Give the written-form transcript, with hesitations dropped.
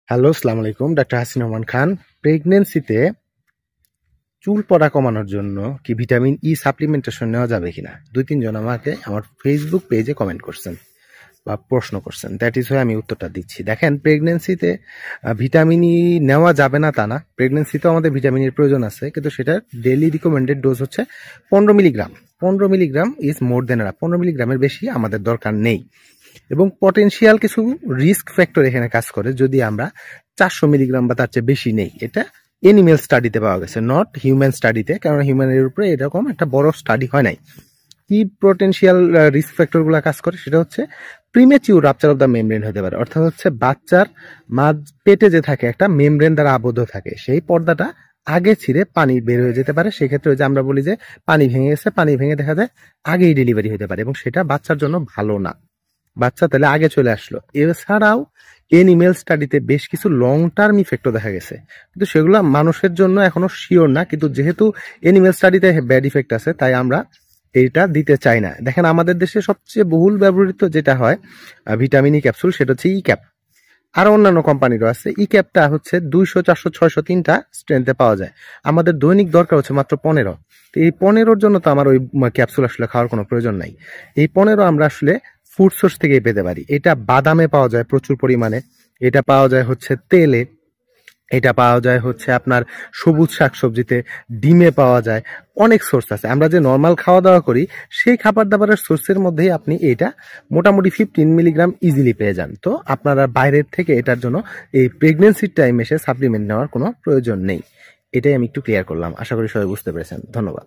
Hello, আসসালামু আলাইকুম। Doctor Hasin Rahman Khan. প্রেগনেন্সিতে চুল পড়া কমানোর জন্য কি ভিটামিন ই সাপ্লিমেন্টেশন নেওয়া যাবে কিনা 2-3 জন আমাকে আমার ফেসবুক পেজে কমেন্ট করছেন বা প্রশ্ন করছেন। দ্যাট ইজ ওয়াই আমি উত্তরটা দিচ্ছি। দেখেন, প্রেগনেন্সিতে ভিটামিন ই নেওয়া যাবে না তা না। প্রেগনেন্সিতেও আমাদের ভিটামিনের প্রয়োজন আছে, কিন্তু সেটা ডেইলি রিকমেন্ডেড ডোজ হচ্ছে 15 milligram. 15 milligram is more than enough. 15 মিলিগ্রামের বেশি আমাদের দরকার নেই। এবং পটেনশিয়াল কিছু রিস্ক ফ্যাক্টর এখানে কাজ করে যদি আমরা 400 মিলিগ্রাম বা তার চেয়ে বেশি নেই। এটা এনিমেল স্টাডিতে পাওয়া গেছে, নট হিউম্যান স্টাডিতে, কারণ হিউম্যানের উপরে এরকম একটা বড় স্টাডি হয় নাই। কি পটেনশিয়াল রিস্ক ফ্যাক্টর গুলা কাজ করে সেটা হচ্ছে premature rupture of the membrane হতে পারে। অর্থাৎ হচ্ছে বাচ্চার মাঝ পেটে যে থাকে একটা মেমব্রেন দ্বারা আবদ্ধ থাকে, সেই পর্দাটা আগে ছিঁড়ে পানি বের হয়ে যেতে পারে। সেক্ষেত্রে যে আমরা বলি যে পানি ভেঙে গেছে, পানি ভেঙে দেখা যায় আগেই ডেলিভারি হতে পারে, এবং সেটা বাচ্চার জন্য ভালো না। বাচ্চা তাহলে আগে চলে আসলো। এছাড়াও এনিমেল স্টাডিতে বেশ কিছু লং টার্ম ইফেক্টও দেখা গেছে, কিন্তু সেগুলো মানুষের জন্য এখনো শিওর না। কিন্তু যেহেতু এনিমেল স্টাডিতে ব্যাড ইফেক্ট আছে, তাই আমরা এইটা দিতে চাই না। দেখেন, আমাদের দেশে সবচেয়ে বহুল ব্যবহৃত যেটা হয় ভিটামিন ই ক্যাপসুল, সেটা হচ্ছে ই ক্যাপ। আরো অন্যান্য কোম্পানিরও আছে। ই ক্যাপটা হচ্ছে 200, 400, 600 3টা স্ট্রেন্থে পাওয়া যায়। আমাদের দৈনিক দরকার হচ্ছে মাত্র 15। তো এই 15-র জন্য তো আমার ওই ক্যাপসুল আসলে খাওয়ার কোনো প্রয়োজন নাই। এই 15 আমরা আসলে ফুড সোর্স থেকেই পেতে পারি। এটা বাদামে পাওয়া যায় প্রচুর পরিমাণে, এটা পাওয়া যায় হচ্ছে তেলে, এটা পাওয়া যায় হচ্ছে আপনার সবুজ শাকসবজিতে, ডিমে পাওয়া যায়। অনেক সোর্স আছে। আমরা যে নর্মাল খাওয়া দাওয়া করি সেই খাবার দাবারের সোর্সের মধ্যেই আপনি এটা মোটামুটি 15 মিলিগ্রাম ইজিলি পেয়ে যান। তো আপনারা বাইরের থেকে এটার জন্য এই প্রেগনেন্সির টাইম এসে সাপ্লিমেন্ট নেওয়ার কোনো প্রয়োজন নেই। এটাই আমি একটু ক্লিয়ার করলাম। আশা করি সবাই বুঝতে পেরেছেন। ধন্যবাদ।